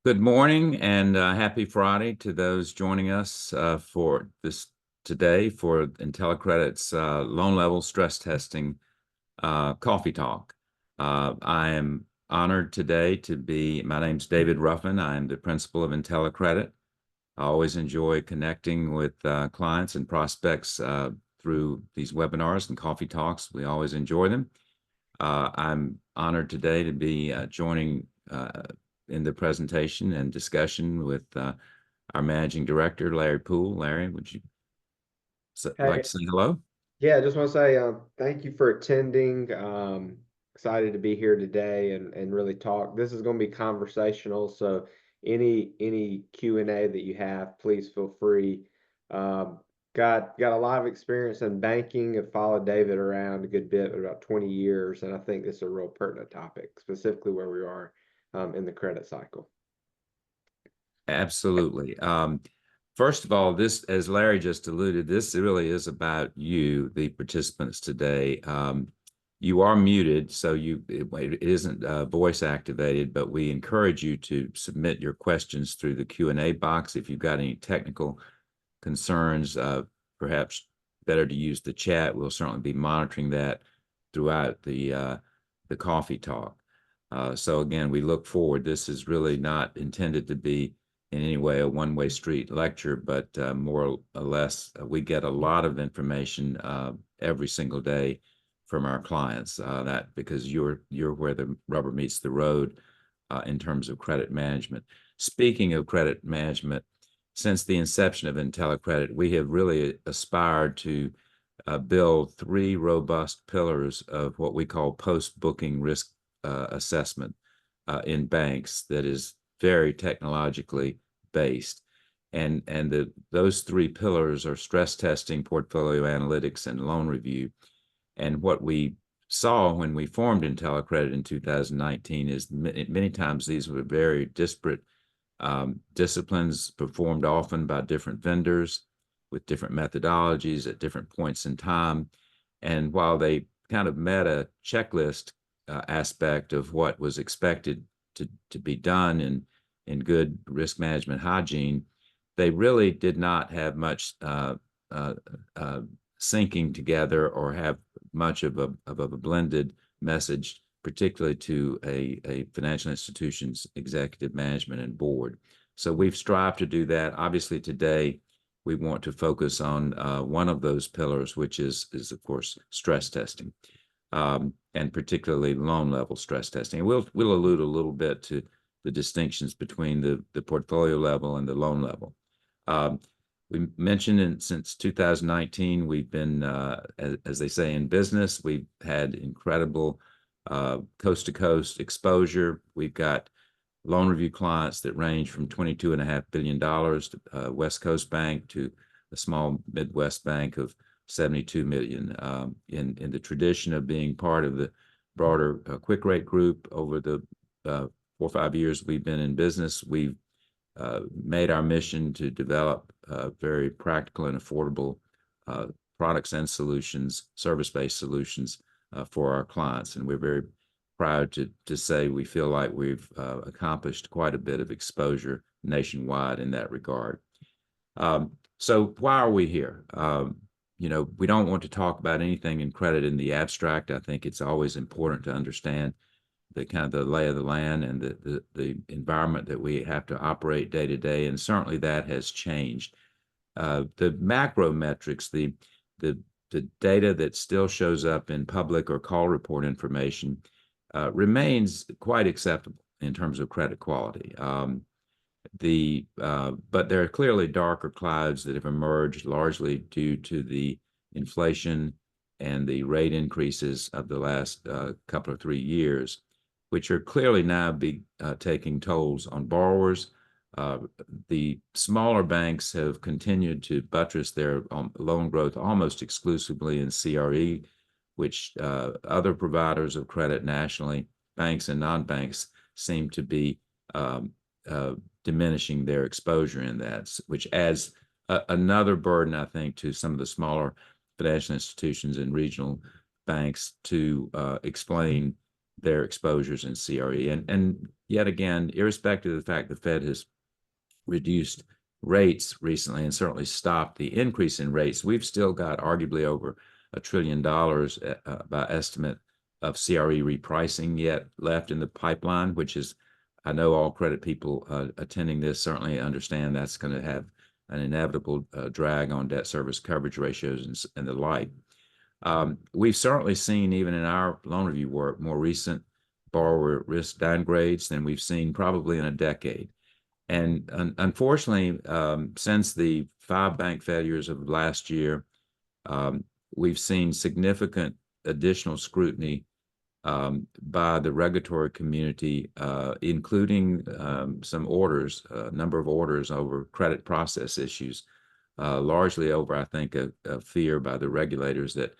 Good morning and happy Friday to those joining us for this today for IntelliCredit's loan level stress testing coffee talk. I am honored today to be, my name's David Ruffin. I am the principal of IntelliCredit. I always enjoy connecting with clients and prospects through these webinars and coffee talks. We always enjoy them. I'm honored today to be joining in the presentation and discussion with our managing director, Larry Poole. Larry, would you like Hey, to say hello? yeah, I just want to say thank you for attending. Excited to be here today and really talk. This is going to be conversational, so any Q&A that you have, please feel free. Um, got a lot of experience in banking. Have followed David around a good bit, about 20 years, and I think this is a real pertinent topic, specifically where we are in the credit cycle. Absolutely. First of all, this, as Larry just alluded, this really is about you, the participants today. You are muted, so it isn't voice activated, but we encourage you to submit your questions through the Q&A box. If you've got any technical concerns, perhaps better to use the chat. We'll certainly be monitoring that throughout the coffee talk. So again, we look forward. This is really not intended to be in any way a one-way street lecture, but more or less, we get a lot of information every single day from our clients. That because you're where the rubber meets the road in terms of credit management. Speaking of credit management, since the inception of IntelliCredit, we have really aspired to build three robust pillars of what we call post-booking risk assessment in banks that is very technologically based. And those three pillars are stress testing, portfolio analytics, and loan review. And what we saw when we formed IntelliCredit in 2019 is many times these were very disparate disciplines performed often by different vendors with different methodologies at different points in time. And while they kind of met a checklist aspect of what was expected to be done in good risk management hygiene, they really did not have much syncing together or have much of a blended message, particularly to a financial institution's executive management and board. So we've strived to do that. Obviously, today we want to focus on one of those pillars, which is of course stress testing, and particularly loan level stress testing. And we'll allude a little bit to the distinctions between the portfolio level and the loan level. Um, we mentioned since 2019, we've been, as they say in business, we've had incredible coast to coast exposure. We've got loan review clients that range from $22.5 billion to West Coast Bank to a small Midwest bank of 72 million. In the tradition of being part of the broader Quick Rate group over the 4 or 5 years we've been in business, we've made our mission to develop very practical and affordable products and solutions, service-based solutions for our clients. And we're very proud to say we feel like we've accomplished quite a bit of exposure nationwide in that regard. So why are we here? We don't want to talk about anything in credit in the abstract. I think it's always important to understand the kind of the lay of the land and the environment that we have to operate day to day, and certainly that has changed. The macro metrics, the data that still shows up in public or call report information remains quite acceptable in terms of credit quality. But there are clearly darker clouds that have emerged largely due to the inflation and the rate increases of the last couple of 3 years, which are clearly now taking tolls on borrowers. The smaller banks have continued to buttress their loan growth almost exclusively in CRE, which other providers of credit nationally, banks and non-banks, seem to be diminishing their exposure in that, which adds another burden, I think, to some of the smaller financial institutions and regional banks to explain their exposures in CRE. And yet again, irrespective of the fact the Fed has reduced rates recently and certainly stopped the increase in rates, we've still got arguably over $1 trillion by estimate of CRE repricing yet left in the pipeline, which is, I know all credit people attending this certainly understand that's going to have an inevitable drag on debt service coverage ratios and the like. We've certainly seen, even in our loan review work, more recent borrower risk downgrades than we've seen probably in a decade. And unfortunately, since the 5 bank failures of last year, we've seen significant additional scrutiny by the regulatory community, including some orders, a number of orders over credit process issues, largely over, I think, a fear by the regulators that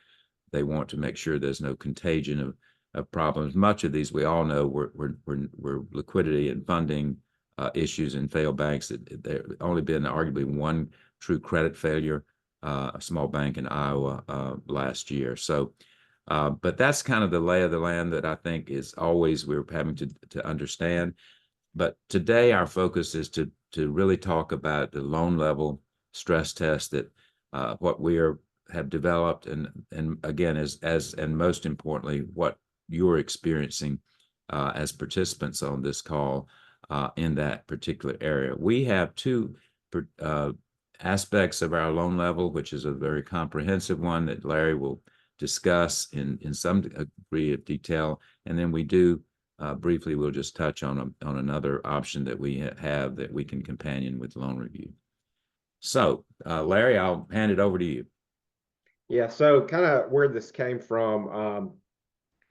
they want to make sure there's no contagion of problems. Much of these, we all know, were liquidity and funding issues in failed banks. There only been arguably one true credit failure, a small bank in Iowa last year. So, but that's kind of the lay of the land that I think is always we're having to understand. But today our focus is to really talk about the loan level stress test that what we have developed, and again, as and most importantly, what you're experiencing as participants on this call in that particular area. We have two aspects of our loan level, which is a very comprehensive one that Larry will discuss in some degree of detail, and then we do briefly, we'll just touch on another option that we have that we can companion with loan review. So, Larry, I'll hand it over to you. Yeah, so kind of where this came from,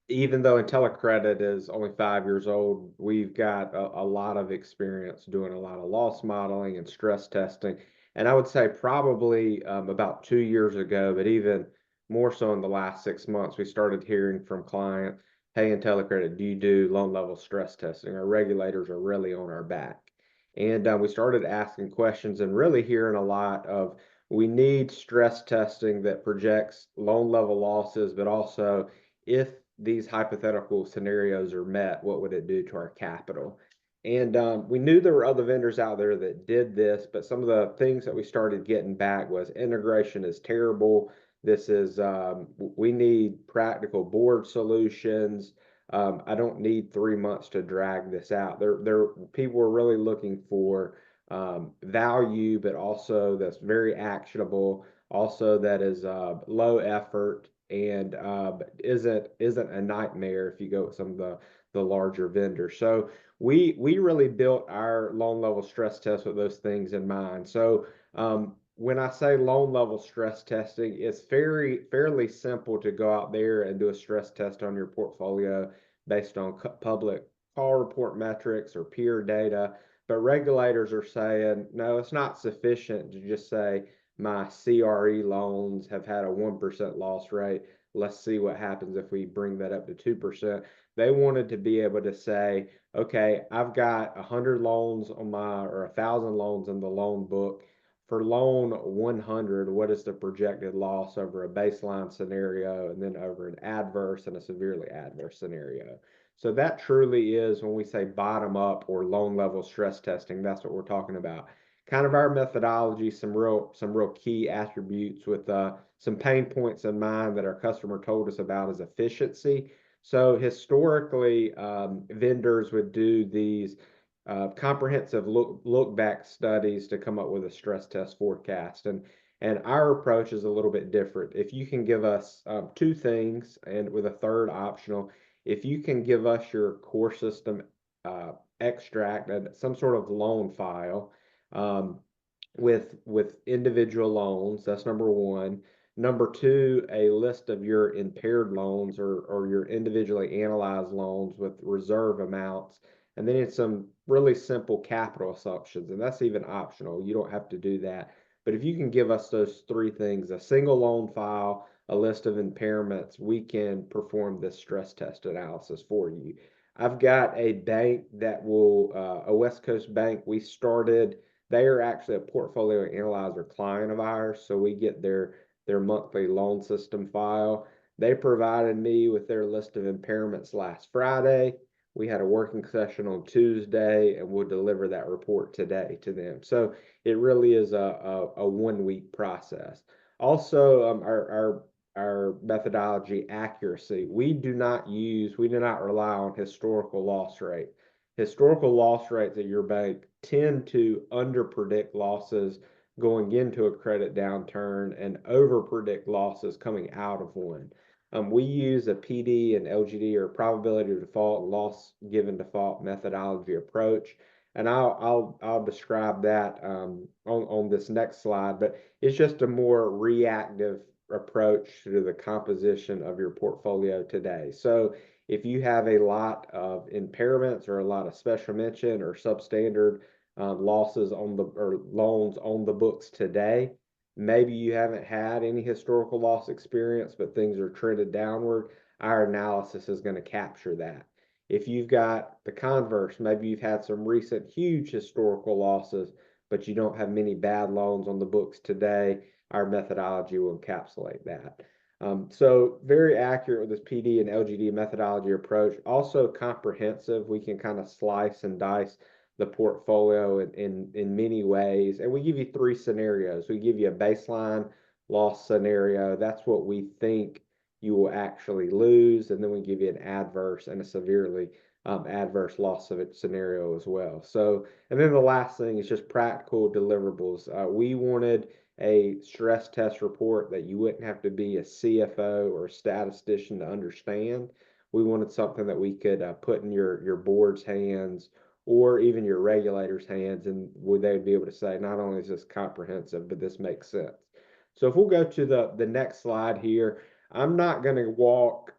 even though IntelliCredit is only 5 years old, we've got a lot of experience doing a lot of loss modeling and stress testing. And I would say probably about 2 years ago, but even more so in the last 6 months, we started hearing from clients, hey, IntelliCredit, do you do loan level stress testing? Our regulators are really on our back. And we started asking questions and really hearing a lot of we need stress testing that projects loan level losses, but also if these hypothetical scenarios are met, what would it do to our capital? And we knew there were other vendors out there that did this, but some of the things that we started getting back was integration is terrible. This is, we need practical board solutions. I don't need 3 months to drag this out. People were really looking for value, but also that's very actionable, also that is low effort and isn't a nightmare if you go with some of the larger vendors. So we really built our loan level stress test with those things in mind. So when I say loan level stress testing, it's fairly simple to go out there and do a stress test on your portfolio based on public call report metrics or peer data. But regulators are saying, no, it's not sufficient to just say my CRE loans have had a 1% loss rate. Let's see what happens if we bring that up to 2%. They wanted to be able to say, okay, I've got 100 loans on my, or 1,000 loans in the loan book. For loan 100, what is the projected loss over a baseline scenario and then over an adverse and a severely adverse scenario? So that truly is when we say bottom up or loan level stress testing, that's what we're talking about. Kind of our methodology, some real key attributes with some pain points in mind that our customer told us about is efficiency. So historically, vendors would do these comprehensive look back studies to come up with a stress test forecast. And our approach is a little bit different. If you can give us two things and with a third optional, if you can give us your core system extract and some sort of loan file with individual loans, that's number one. Number two, a list of your impaired loans or your individually analyzed loans with reserve amounts. And then it's some really simple capital assumptions, and that's even optional. You don't have to do that. But if you can give us those three things, a single loan file, a list of impairments, we can perform this stress test analysis for you. I've got a bank that will, a West Coast bank we started. They are actually a portfolio analyzer client of ours, so we get their monthly loan system file. They provided me with their list of impairments last Friday. We had a working session on Tuesday, and we'll deliver that report today to them. So it really is a 1 week process. Also, our methodology accuracy. We do not rely on historical loss rate. Historical loss rates at your bank tend to underpredict losses going into a credit downturn and overpredict losses coming out of one. We use a PD and LGD, or probability of default and loss given default methodology approach. And I'll describe that on this next slide, but it's just a more reactive approach to the composition of your portfolio today. So if you have a lot of impairments or a lot of special mention or substandard losses on the or loans on the books today, maybe you haven't had any historical loss experience, but things are trended downward. Our analysis is going to capture that. If you've got the converse, maybe you've had some recent huge historical losses, but you don't have many bad loans on the books today, our methodology will encapsulate that. So very accurate with this PD and LGD methodology approach. Also comprehensive. We can kind of slice and dice the portfolio in many ways. And we give you 3 scenarios. We give you a baseline loss scenario. That's what we think you will actually lose. And then we give you an adverse and a severely adverse loss of it scenario as well. So, and then the last thing is just practical deliverables. We wanted a stress test report that you wouldn't have to be a CFO or a statistician to understand. We wanted something that we could put in your board's hands or even your regulators' hands, and they'd be able to say, not only is this comprehensive, but this makes sense. So if we'll go to the next slide here, I'm not going to walk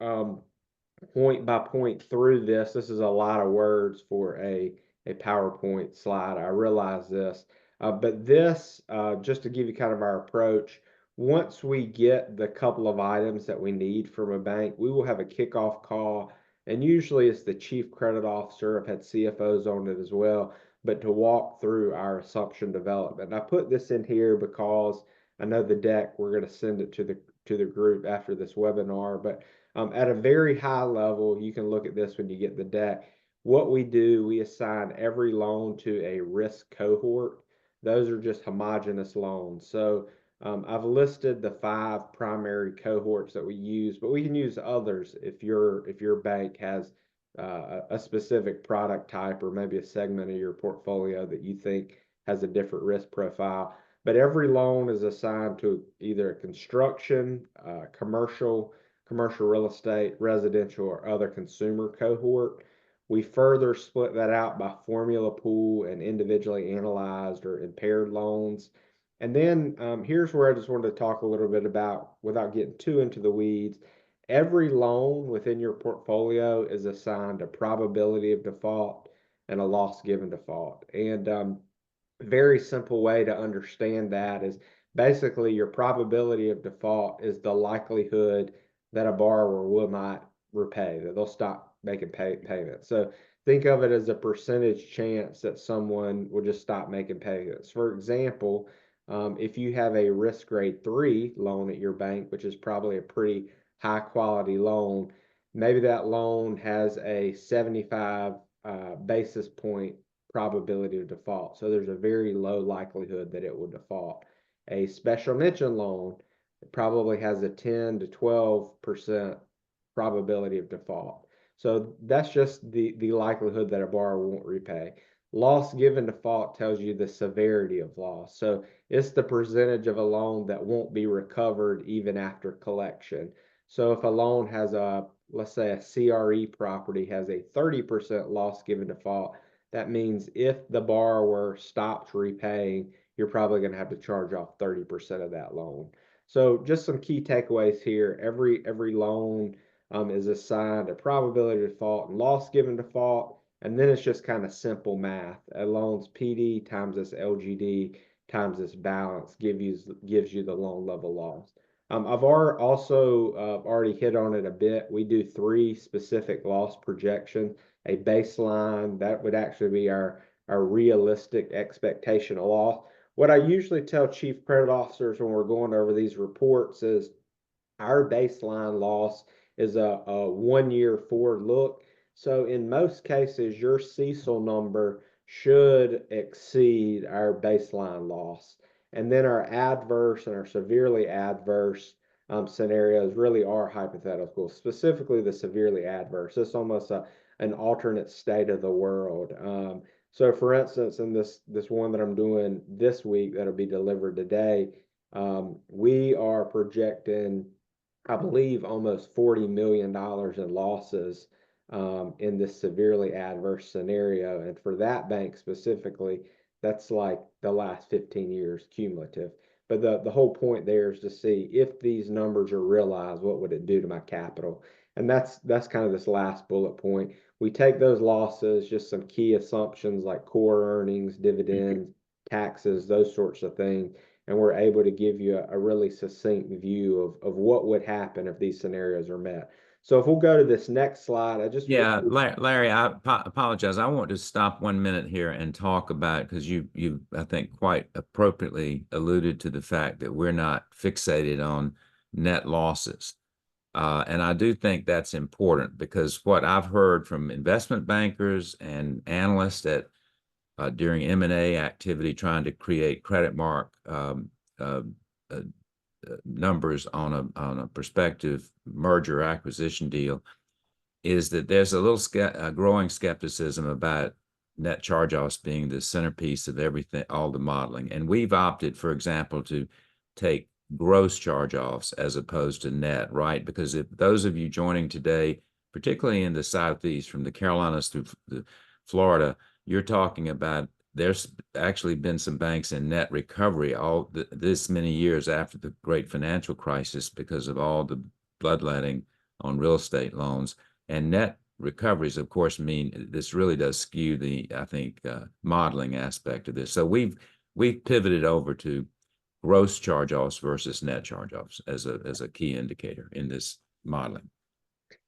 point by point through this. This is a lot of words for a PowerPoint slide. I realize this. But this, just to give you kind of our approach, once we get the couple of items that we need from a bank, we will have a kickoff call. And usually it's the chief credit officer. I've had CFOs on it as well, but to walk through our assumption development. And I put this in here because I know the deck, we're going to send it to the group after this webinar, but at a very high level, you can look at this when you get the deck. What we do, we assign every loan to a risk cohort. Those are just homogeneous loans. So I've listed the 5 primary cohorts that we use, but we can use others if your bank has a specific product type or maybe a segment of your portfolio that you think has a different risk profile. But every loan is assigned to either a construction, commercial real estate, residential, or other consumer cohort. We further split that out by formula pool and individually analyzed or impaired loans. And then here's where I just wanted to talk a little bit about, without getting too into the weeds, every loan within your portfolio is assigned a probability of default and a loss given default. And very simple way to understand that is basically your probability of default is the likelihood that a borrower will not repay, that they'll stop making payments. So think of it as a percentage chance that someone will just stop making payments. For example, if you have a risk grade 3 loan at your bank, which is probably a pretty high quality loan, maybe that loan has a 75 basis point probability of default. So there's a very low likelihood that it will default. A special mention loan probably has a 10 to 12% probability of default. So that's just the likelihood that a borrower won't repay. Loss given default tells you the severity of loss. So it's the percentage of a loan that won't be recovered even after collection. So if a loan has let's say a CRE property has a 30% loss given default, that means if the borrower stops repaying, you're probably going to have to charge off 30% of that loan. So just some key takeaways here. Every loan is assigned a probability of default and loss given default. And then it's just kind of simple math. A loan's PD times this LGD times this balance gives you the loan level loss. I've also already hit on it a bit. We do 3 specific loss projections. A baseline, that would actually be our realistic expectation of loss. What I usually tell chief credit officers when we're going over these reports is Our baseline loss is a 1 year forward look. So in most cases, your CECL number should exceed our baseline loss. And then our adverse and our severely adverse scenarios really are hypothetical, specifically the severely adverse. It's almost an alternate state of the world. So for instance, in this one that I'm doing this week that'll be delivered today, we are projecting, I believe, almost $40 million in losses in this severely adverse scenario. And for that bank specifically, that's like the last 15 years cumulative. But the whole point there is to see if these numbers are realized, what would it do to my capital? And that's kind of this last bullet point. We take those losses, just some key assumptions like core earnings, dividends, taxes, those sorts of things, and we're able to give you a really succinct view of what would happen if these scenarios are met. So if we'll go to this next slide, I just Yeah, Larry, I apologize. I want to stop 1 minute here and talk about, because you I think quite appropriately alluded to the fact that we're not fixated on net losses. And I do think that's important, because what I've heard from investment bankers and analysts that during M&A activity trying to create credit mark uh, uh, numbers on a prospective merger acquisition deal is that there's a little growing skepticism about net charge-offs being the centerpiece of everything, all the modeling. And we've opted, for example, to take gross charge-offs as opposed to net, right? Because if those of you joining today, particularly in the Southeast, from the Carolinas through Florida, you're talking about there's actually been some banks in net recovery this many years after the great financial crisis because of all the bloodletting on real estate loans. And net recoveries, of course, mean this really does skew the, I think, modeling aspect of this. So we've pivoted over to gross charge-offs versus net charge-offs as a key indicator in this modeling.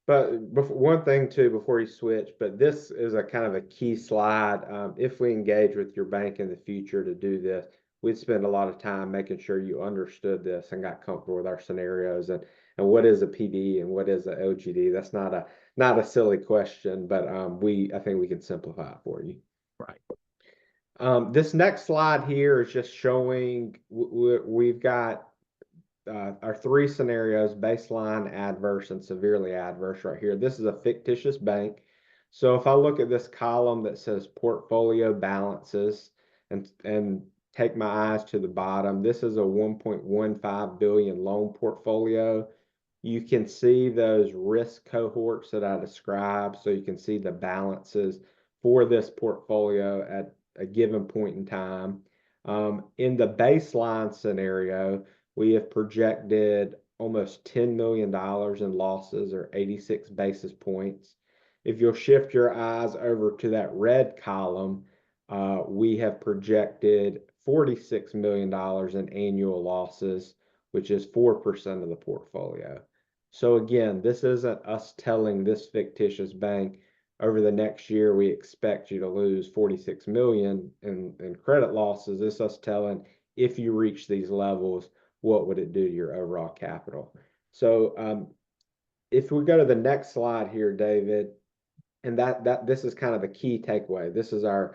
But one thing too, before you switch, but this is a kind of a key slide. If we engage with your bank in the future to do this, we'd spend a lot of time making sure you understood this and got comfortable with our scenarios and what is a PD and what is a LGD. That's not a silly question, but I think we can simplify it for you. Right. This next slide here is just showing we've got our three scenarios: baseline, adverse, and severely adverse right here. This is a fictitious bank. So if I look at this column that says portfolio balances and take my eyes to the bottom, this is a 1.15 billion loan portfolio. You can see those risk cohorts that I described. So you can see the balances for this portfolio at a given point in time. In the baseline scenario, we have projected almost $10 million in losses, or 86 basis points. If you'll shift your eyes over to that red column, we have projected $46 million in annual losses, which is 4% of the portfolio. So again, this isn't us telling this fictitious bank over the next year we expect you to lose 46 million in credit losses. It's us telling, if you reach these levels, what would it do to your overall capital? So if we go to the next slide here, David, and that this is kind of the key takeaway. This is our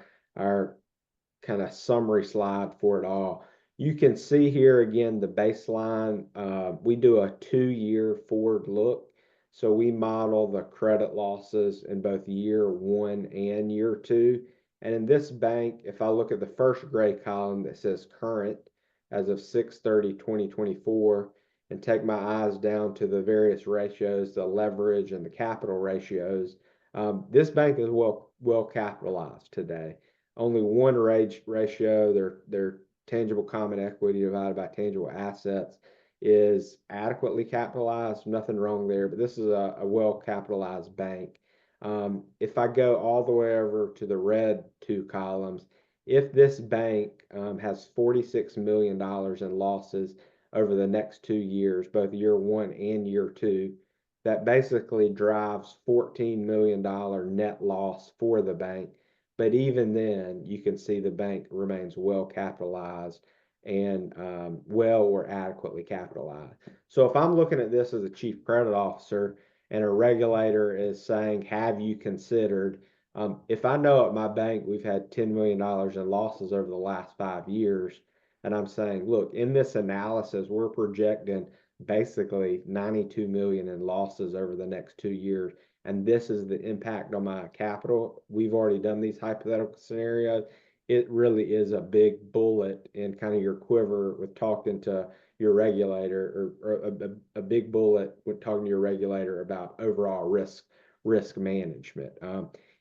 kind of summary slide for it all. You can see here again the baseline. We do a 2-year forward look. So we model the credit losses in both year 1 and year 2. And in this bank, if I look at the first gray column that says current as of 6/30/2024, and take my eyes down to the various ratios, the leverage and the capital ratios, this bank is well capitalized today. Only one ratio, their tangible common equity divided by tangible assets, is adequately capitalized. Nothing wrong there, but this is a well capitalized bank. If I go all the way over to the red two columns, if this bank has $46 million in losses over the next 2 years, both year 1 and year 2, that basically drives $14 million net loss for the bank. But even then, you can see the bank remains well capitalized and well or adequately capitalized. So if I'm looking at this as a chief credit officer and a regulator is saying, have you considered, if I know at my bank we've had $10 million in losses over the last 5 years, and I'm saying, look, in this analysis, we're projecting basically 92 million in losses over the next 2 years. And this is the impact on my capital. We've already done these hypothetical scenarios. It really is a big bullet in kind of your quiver with talking to your regulator, or a big bullet with talking to your regulator about overall risk management.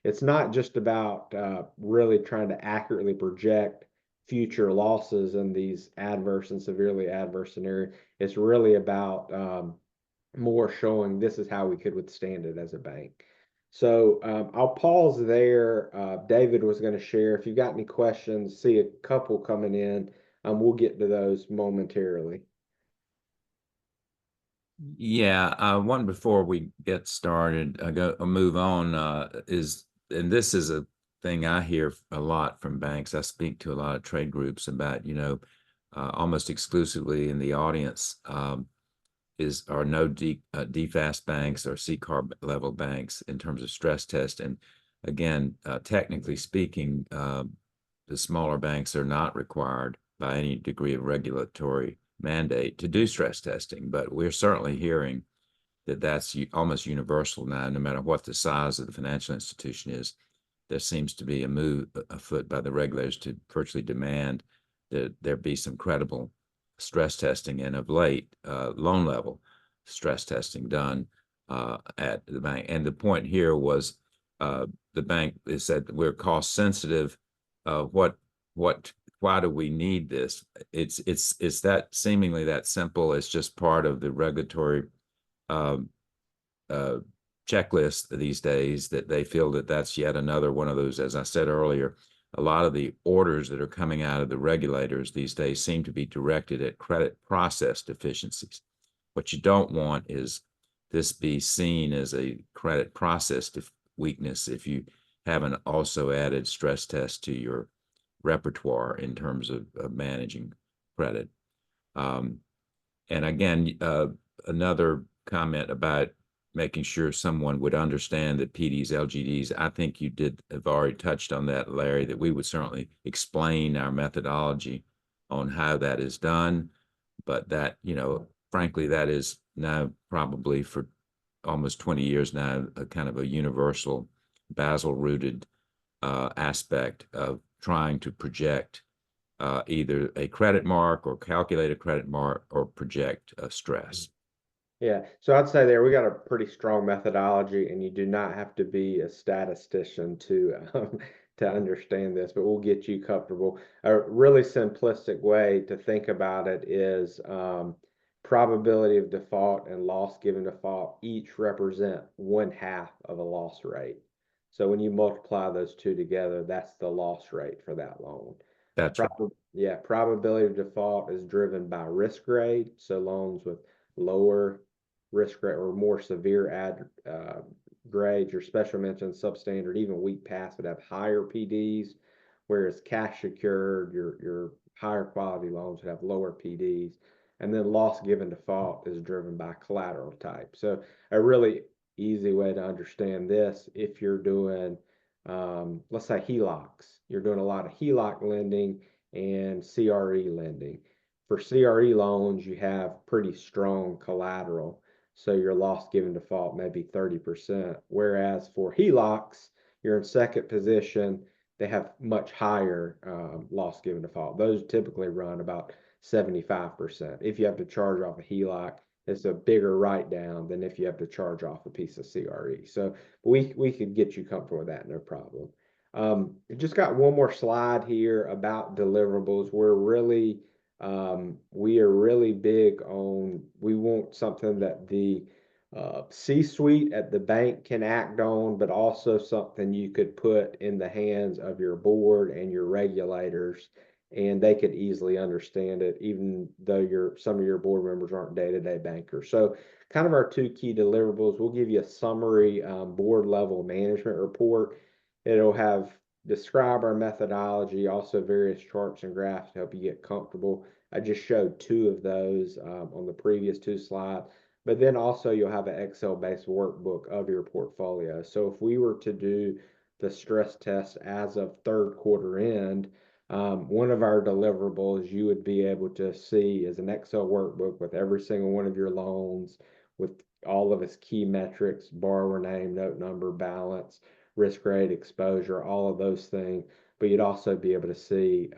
It's not just about really trying to accurately project future losses in these adverse and severely adverse scenarios. It's really about more showing this is how we could withstand it as a bank. So I'll pause there. David was going to share. If you've got any questions, see a couple coming in. We'll get to those momentarily. Yeah, one before we get started, move on, and this is a thing I hear a lot from banks. I speak to a lot of trade groups about, almost exclusively in the audience, are no DFAST banks or CCAR level banks in terms of stress test. And again, technically speaking, the smaller banks are not required by any degree of regulatory mandate to do stress testing, but we're certainly hearing that that's almost universal now, no matter what the size of the financial institution is. There seems to be a move afoot by the regulators to virtually demand that there be some credible stress testing, and of late, loan level stress testing done at the bank. And the point here was the bank is said we're cost sensitive. What why do we need this? It's that seemingly that simple. It's just part of the regulatory uh, uh, checklist these days, that they feel that that's yet another one of those. As I said earlier, a lot of the orders that are coming out of the regulators these days seem to be directed at credit process deficiencies. What you don't want is this be seen as a credit process weakness if you haven't also added stress tests to your repertoire in terms of managing credit. Um, and again, another comment about making sure someone would understand that PDs, LGDs, I think you have already touched on that, Larry, that we would certainly explain our methodology on how that is done. But that, frankly, that is now probably for almost 20 years now, a kind of a universal Basel rooted aspect of trying to project either a credit mark or calculate a credit mark or project stress. Yeah, so I'd say there we got a pretty strong methodology, and you do not have to be a statistician to understand this, but we'll get you comfortable. A really simplistic way to think about it is probability of default and loss given default each represent 1/2 of a loss rate. So when you multiply those two together, that's the loss rate for that loan. That's right. Yeah, probability of default is driven by risk grade. So loans with lower risk grade or more severe grades, your special mention, substandard, even weak pass would have higher PDs, whereas cash secured, your higher quality loans would have lower PDs. And then loss given default is driven by collateral type. So a really easy way to understand this, if you're doing, let's say HELOCs, you're doing a lot of HELOC lending and CRE lending. For CRE loans, you have pretty strong collateral. So your loss given default may be 30%. Whereas for HELOCs, you're in second position. They have much higher loss given default. Those typically run about 75%. If you have to charge off a HELOC, it's a bigger write down than if you have to charge off a piece of CRE. So we could get you comfortable with that, no problem. Just got one more slide here about deliverables. We are really big on, we want something that the C-suite at the bank can act on, but also something you could put in the hands of your board and your regulators, and they could easily understand it, even though some of your board members aren't day-to-day bankers. So kind of our two key deliverables, we'll give you a summary board level management report. It'll have describe our methodology, also various charts and graphs to help you get comfortable. I just showed two of those on the previous two slides, but then also you'll have an Excel-based workbook of your portfolio. So if we were to do the stress test as of third quarter end, one of our deliverables you would be able to see is an Excel workbook with every single one of your loans, with all of its key metrics, borrower name, note number, balance, risk grade, exposure, all of those things. But you'd also be able to see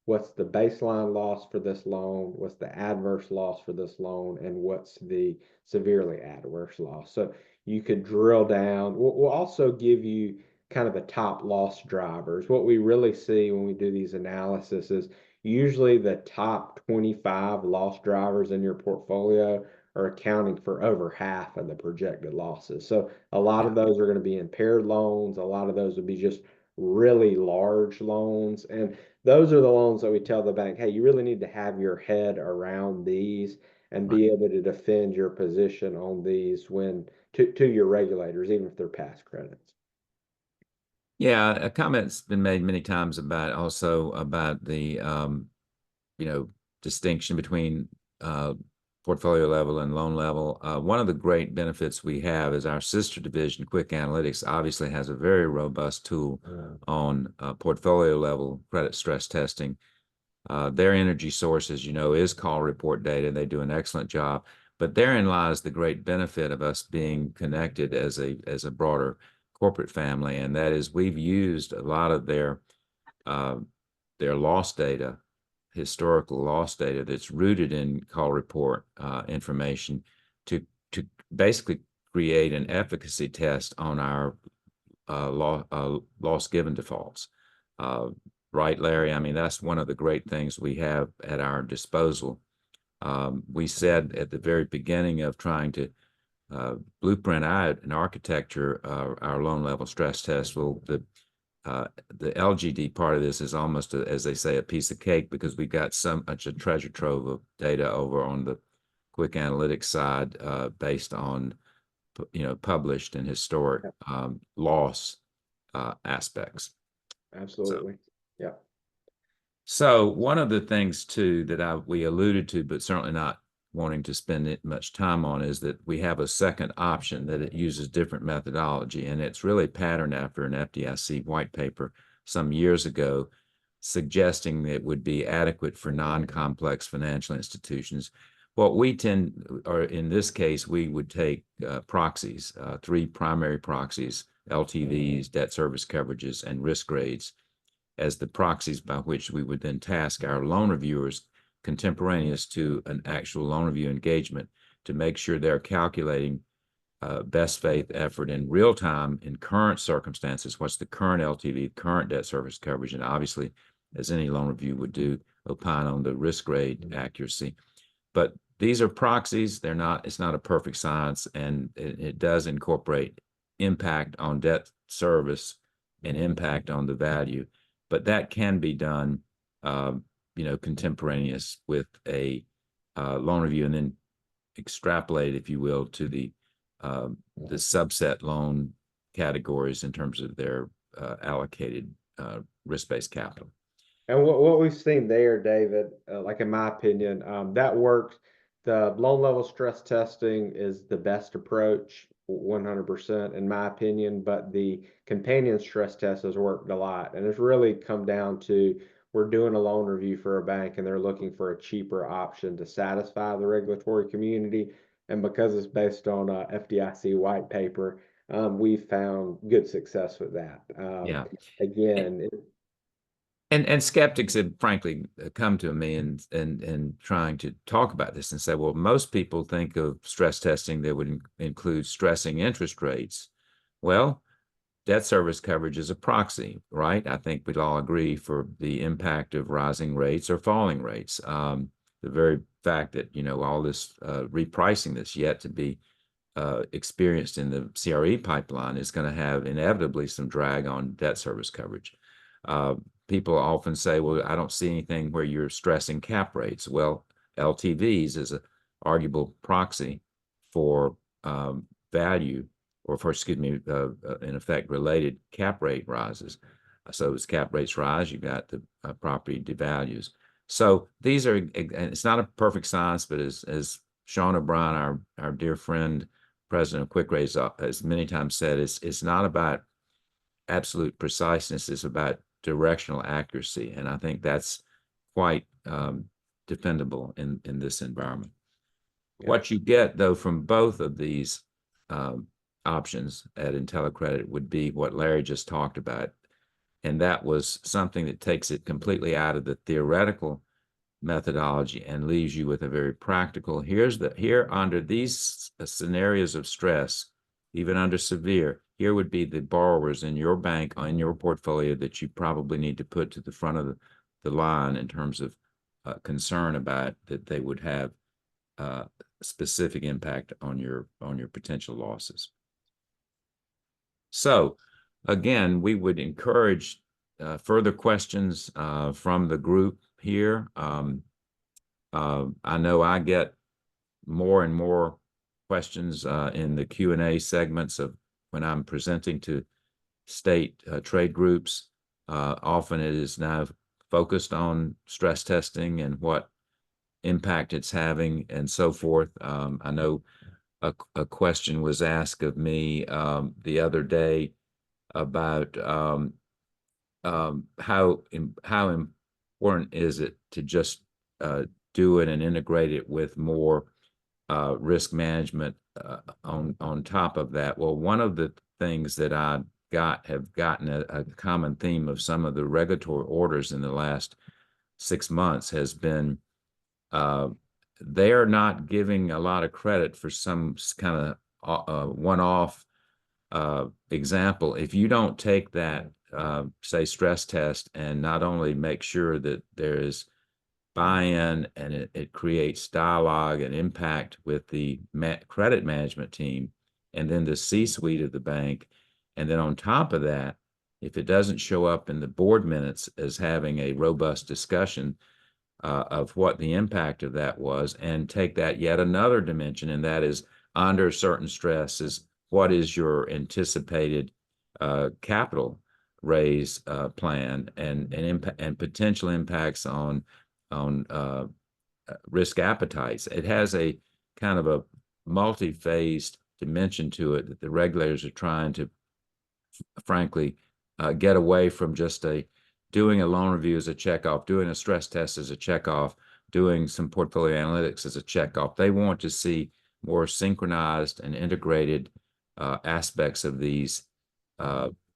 what's the baseline loss for this loan, what's the adverse loss for this loan, and what's the severely adverse loss. So you could drill down. We'll also give you kind of the top loss drivers. What we really see when we do these analysis is usually the top 25 loss drivers in your portfolio are accounting for over half of the projected losses. So a lot Yeah. of those are going to be impaired loans. A lot of those would be just really large loans. And those are the loans that we tell the bank, hey, you really need to have your head around these and Right. be able to defend your position on these when to your regulators, even if they're past credits. Yeah, a comment's been made many times about also about the you know, distinction between portfolio level and loan level. One of the great benefits we have is our sister division, Quick Analytics, obviously has a very robust tool on portfolio level credit stress testing. Their energy source, as you know, is call report data. They do an excellent job, but therein lies the great benefit of us being connected as a broader corporate family, and that is we've used a lot of uh, their loss data, historical loss data that's rooted in call report information to basically create an efficacy test on our loss given defaults. Uh, right, Larry? I mean, that's one of the great things we have at our disposal. We said at the very beginning of trying to blueprint out an architecture, our loan level stress test. Well, the LGD part of this is almost, as they say, a piece of cake because we've got so much a treasure trove of data over on the quick analytics side based on published and historic Yep, loss aspects. So, absolutely. Yeah. so one of the things too that we alluded to, but certainly not wanting to spend it much time on, is that we have a second option that it uses different methodology, and it's really patterned after an FDIC white paper some years ago, suggesting that it would be adequate for non-complex financial institutions. What we tend, or in this case, we would take proxies, three primary proxies: LTVs, debt service coverages, and risk grades, as the proxies by which we would then task our loan reviewers contemporaneous to an actual loan review engagement to make sure they're calculating best faith effort in real time in current circumstances. What's the current LTV, current debt service coverage, and obviously, as any loan review would do, opine on the risk grade accuracy. But these are proxies. They're not. It's not a perfect science, and it does incorporate impact on debt service and impact on the value. But that can be done, contemporaneous with a loan review, and then extrapolate, if you will, to the subset loan categories in terms of their allocated risk-based capital. And what we've seen there, David, like in my opinion, that works. The loan level stress testing is the best approach, 100% in my opinion, but the companion stress test has worked a lot. And it's really come down to we're doing a loan review for a bank and they're looking for a cheaper option to satisfy the regulatory community. And because it's based on a FDIC white paper, we've found good success with that. Yeah. Again, And skeptics have frankly come to me and trying to talk about this and say, well, most people think of stress testing that would include stressing interest rates. Well, debt service coverage is a proxy, right? I think we'd all agree for the impact of rising rates or falling rates. The very fact that all this repricing that's yet to be experienced in the CRE pipeline is going to have inevitably some drag on debt service coverage. People often say, well, I don't see anything where you're stressing cap rates. Well, LTVs is an arguable proxy for value, or for, excuse me, in effect, related cap rate rises. So as cap rates rise, you've got the property devalues. So these are, and it's not a perfect science, but as Sean O'Brien, our dear friend, president of Quick Raise, has many times said, it's not about absolute preciseness, it's about directional accuracy. And I think that's quite defendable in this environment. Yeah. What you get, though, from both of these um, options at IntelliCredit would be what Larry just talked about. And that was something that takes it completely out of the theoretical methodology and leaves you with a very practical, here under these scenarios of stress, even under severe, here would be the borrowers in your bank, in your portfolio, that you probably need to put to the front of the line in terms of concern about that they would have specific impact on your potential losses. So again, we would encourage further questions from the group here. I know I get more and more questions in the Q&A segments of when I'm presenting to state trade groups. Often it is now focused on stress testing and what impact it's having and so forth. I know a question was asked of me the other day about how important is it to just do it and integrate it with more risk management on top of that. Well, one of the things that I have gotten a common theme of some of the regulatory orders in the last 6 months has been they are not giving a lot of credit for some kind of one-off example. If you don't take that, say, stress test and not only make sure that there is buy-in and it creates dialogue and impact with the credit management team and then the C-suite of the bank, and then on top of that, if it doesn't show up in the board minutes as having a robust discussion of what the impact of that was, and take that yet another dimension, and that is under certain stresses, what is your anticipated capital raise plan and potential impacts on risk appetites. It has a kind of a multi-phased dimension to it that the regulators are trying to, frankly, get away from just doing a loan review as a checkoff, doing a stress test as a checkoff, doing some portfolio analytics as a checkoff. They want to see more synchronized and integrated aspects of these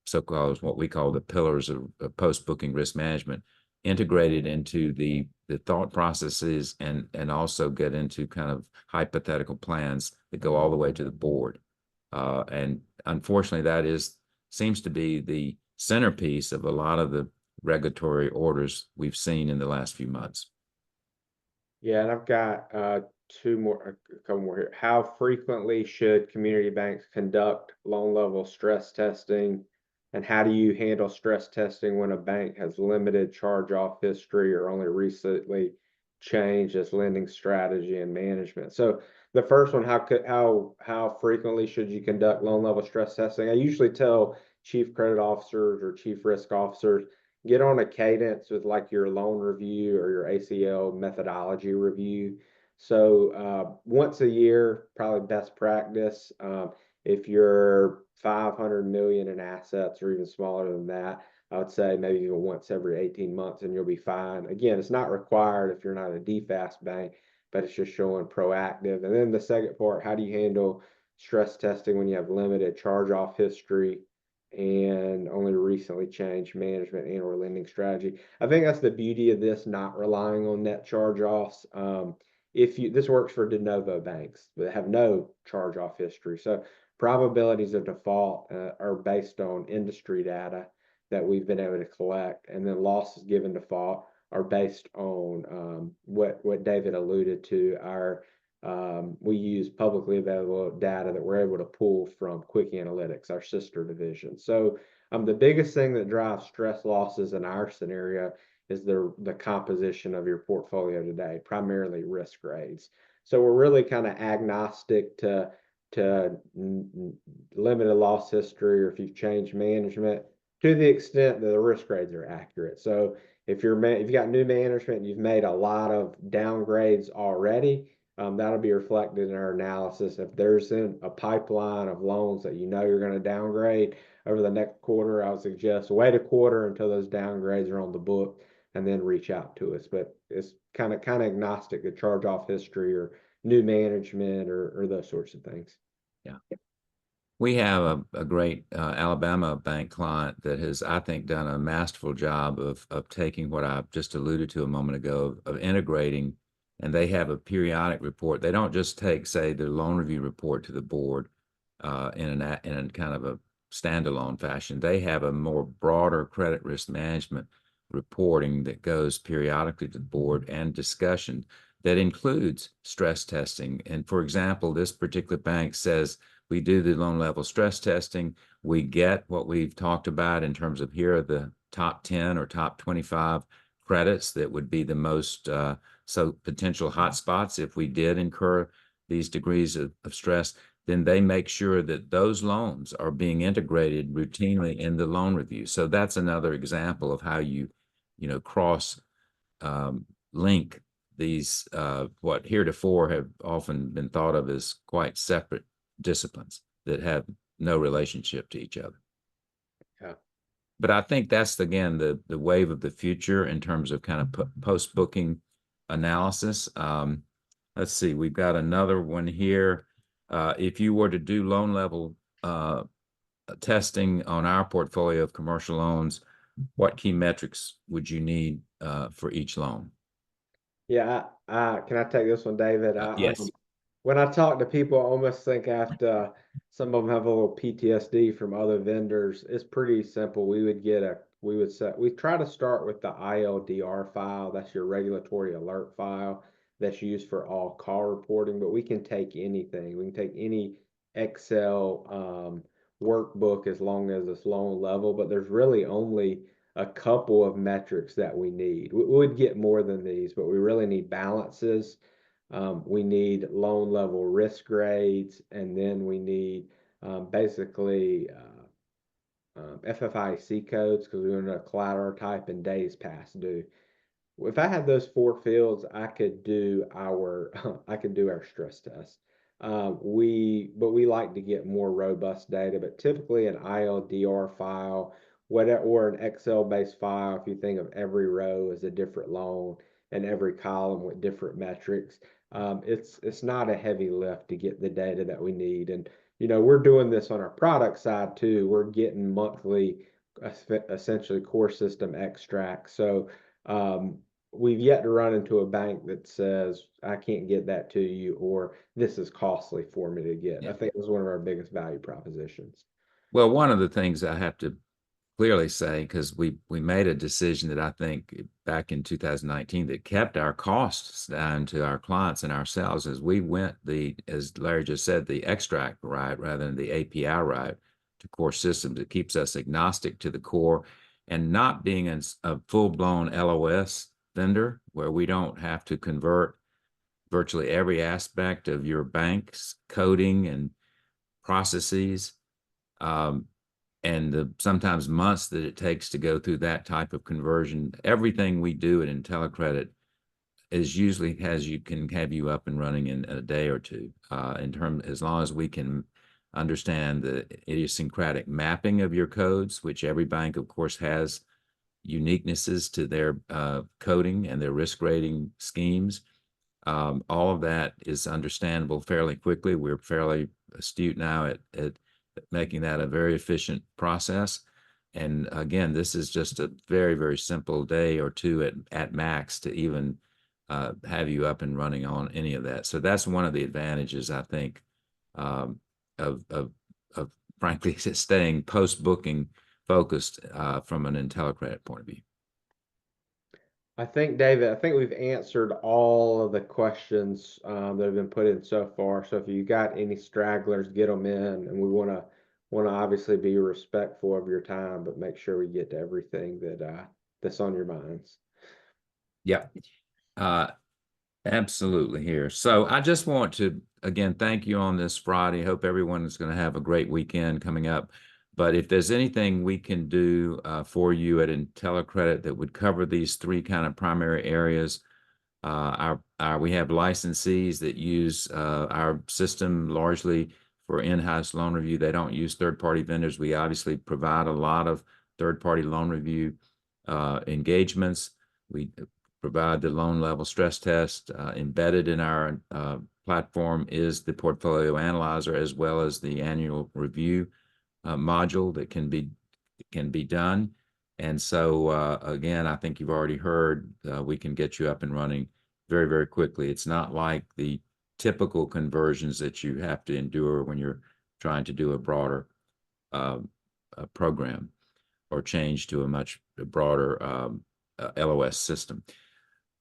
so-called, what we call the pillars of post-booking risk management, integrated into the thought processes and also get into kind of hypothetical plans that go all the way to the board. And unfortunately, that seems to be the centerpiece of a lot of the regulatory orders we've seen in the last few months. Yeah, and I've got a couple more here. How frequently should community banks conduct loan level stress testing? And how do you handle stress testing when a bank has limited charge-off history or only recently changed its lending strategy and management? So the first one, how frequently should you conduct loan level stress testing? I usually tell chief credit officers or chief risk officers, get on a cadence with like your loan review or your ACL methodology review. So once a year, probably best practice. If you're 500 million in assets or even smaller than that, I would say maybe even once every 18 months and you'll be fine. Again, it's not required if you're not a DFAST bank, but it's just showing proactive. And then the second part, how do you handle stress testing when you have limited charge-off history and only recently changed management and or lending strategy? I think that's the beauty of this, not relying on net charge-offs. This works for de novo banks that have no charge-off history. So probabilities of default are based on industry data that we've been able to collect, and then losses given default are based on what David alluded to. We use publicly available data that we're able to pull from Quick Analytics, our sister division. So the biggest thing that drives stress losses in our scenario is the composition of your portfolio today, primarily risk grades. So we're really kind of agnostic to limited loss history or if you've changed management. to the extent that the risk grades are accurate. So if you got new management and you've made a lot of downgrades already, that'll be reflected in our analysis. If there's in a pipeline of loans that you know you're going to downgrade over the next quarter, I would suggest wait a quarter until those downgrades are on the book and then reach out to us. But it's kind of agnostic to charge off history or new management or those sorts of things. Yeah. We have a great Alabama bank client that has, I think, done a masterful job of taking what I just alluded to a moment ago of integrating, and they have a periodic report. They don't just take, say, the loan review report to the board in a kind of a standalone fashion. They have a more broader credit risk management reporting that goes periodically to the board and discussion that includes stress testing. And for example, this particular bank says we do the loan level stress testing. We get what we've talked about in terms of here are the top 10 or top 25 credits that would be the most so potential hotspots if we did incur these degrees of stress. Then they make sure that those loans are being integrated routinely in the loan review. So that's another example of how you cross link these what heretofore have often been thought of as quite separate disciplines that have no relationship to each other. Yeah. But I think that's again the wave of the future in terms of kind of post booking analysis. Let's see, we've got another one here. If you were to do loan level testing on our portfolio of commercial loans, what key metrics would you need for each loan? Yeah, can I take this one, David? Yes. When I talk to people, I almost think after some of them have a little PTSD from other vendors. It's pretty simple. We try to start with the ILDR file. That's your regulatory alert file that's used for all call reporting, but we can take anything. We can take any Excel workbook as long as it's loan level, but there's really only a couple of metrics that we need. We would get more than these, but we really need balances. We need loan level risk grades, and then we need basically FFIC codes because we want to collateral type and days past due. If I had those four fields, I could do our I could do our stress test. But we like to get more robust data, but typically an ILDR file, whatever, or an Excel-based file, if you think of every row as a different loan and every column with different metrics, it's not a heavy lift to get the data that we need. And we're doing this on our product side too. We're getting monthly, essentially core system extracts. So we've yet to run into a bank that says, I can't get that to you, or this is costly for me to get. Yeah. I think it was one of our biggest value propositions. Well, one of the things I have to clearly say, because we made a decision that I think back in 2019 that kept our costs down to our clients and ourselves as we went as Larry just said, the extract route rather than the API route to core systems. It keeps us agnostic to the core and not being a full-blown LOS vendor where we don't have to convert virtually every aspect of your bank's coding and processes. And the sometimes months that it takes to go through that type of conversion. Everything we do at IntelliCredit is usually can have you up and running in a day or two. As long as we can understand the idiosyncratic mapping of your codes, which every bank, of course, has uniquenesses to their coding and their risk rating schemes. All of that is understandable fairly quickly. We're fairly astute now at making that a very efficient process. And again, this is just a very, very simple day or two at max to even have you up and running on any of that. So that's one of the advantages, I think, of frankly staying post-booking focused from an IntelliCredit point of view. I think, David, I think we've answered all of the questions that have been put in so far. So if you got any stragglers, get them in, and we want to obviously be respectful of your time, but make sure we get to everything that's on your minds. Yeah, absolutely here. So I just want to again thank you on this Friday. Hope everyone is going to have a great weekend coming up. But if there's anything we can do for you at IntelliCredit that would cover these three kind of primary areas, we have licensees that use our system largely for in-house loan review. They don't use third-party vendors. We obviously provide a lot of third-party loan review engagements. We provide the loan level stress test. Embedded in our platform is the portfolio analyzer as well as the annual review module that can be done. And so again, I think you've already heard we can get you up and running very, very quickly. It's not like the typical conversions that you have to endure when you're trying to do a broader program or change to a much broader LOS system.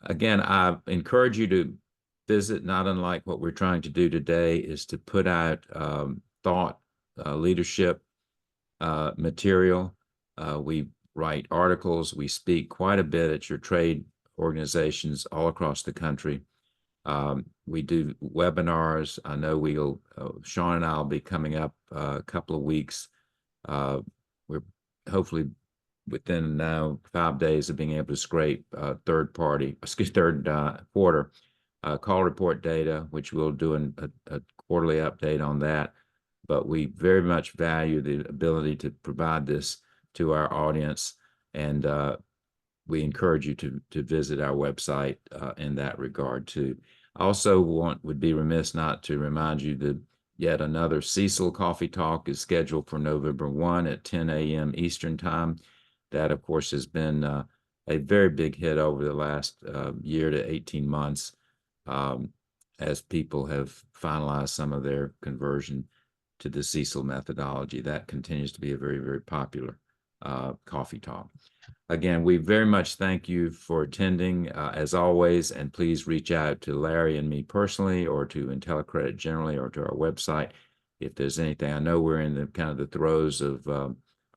Again, I encourage you to visit. Not unlike what we're trying to do today is to put out thought leadership material. We write articles. We speak quite a bit at your trade organizations all across the country. We do webinars. I know Sean and I will be coming up a couple of weeks. We're hopefully within now 5 days of being able to scrape third quarter call report data, which we'll do a quarterly update on that. But we very much value the ability to provide this to our audience, and we encourage you to visit our website in that regard too. I also would be remiss not to remind you that yet another Cecil Coffee Talk is scheduled for November 1 at 10 a.m. Eastern Time. That, of course, has been a very big hit over the last year to 18 months as people have finalized some of their conversion to the Cecil methodology. That continues to be a very, very popular coffee talk. Again, we very much thank you for attending as always, and please reach out to Larry and me personally, or to IntelliCredit generally, or to our website if there's anything. I know we're in the kind of the throes of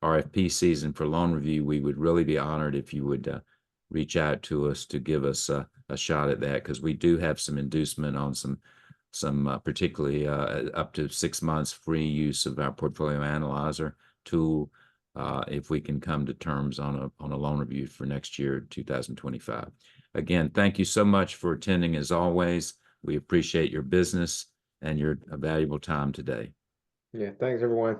RFP season for loan review. We would really be honored if you would reach out to us to give us a shot at that, because we do have some inducement on some particularly up to 6 months free use of our portfolio analyzer tool if we can come to terms on a loan review for next year, 2025. Again, thank you so much for attending as always. We appreciate your business and your valuable time today. Yeah, thanks everyone.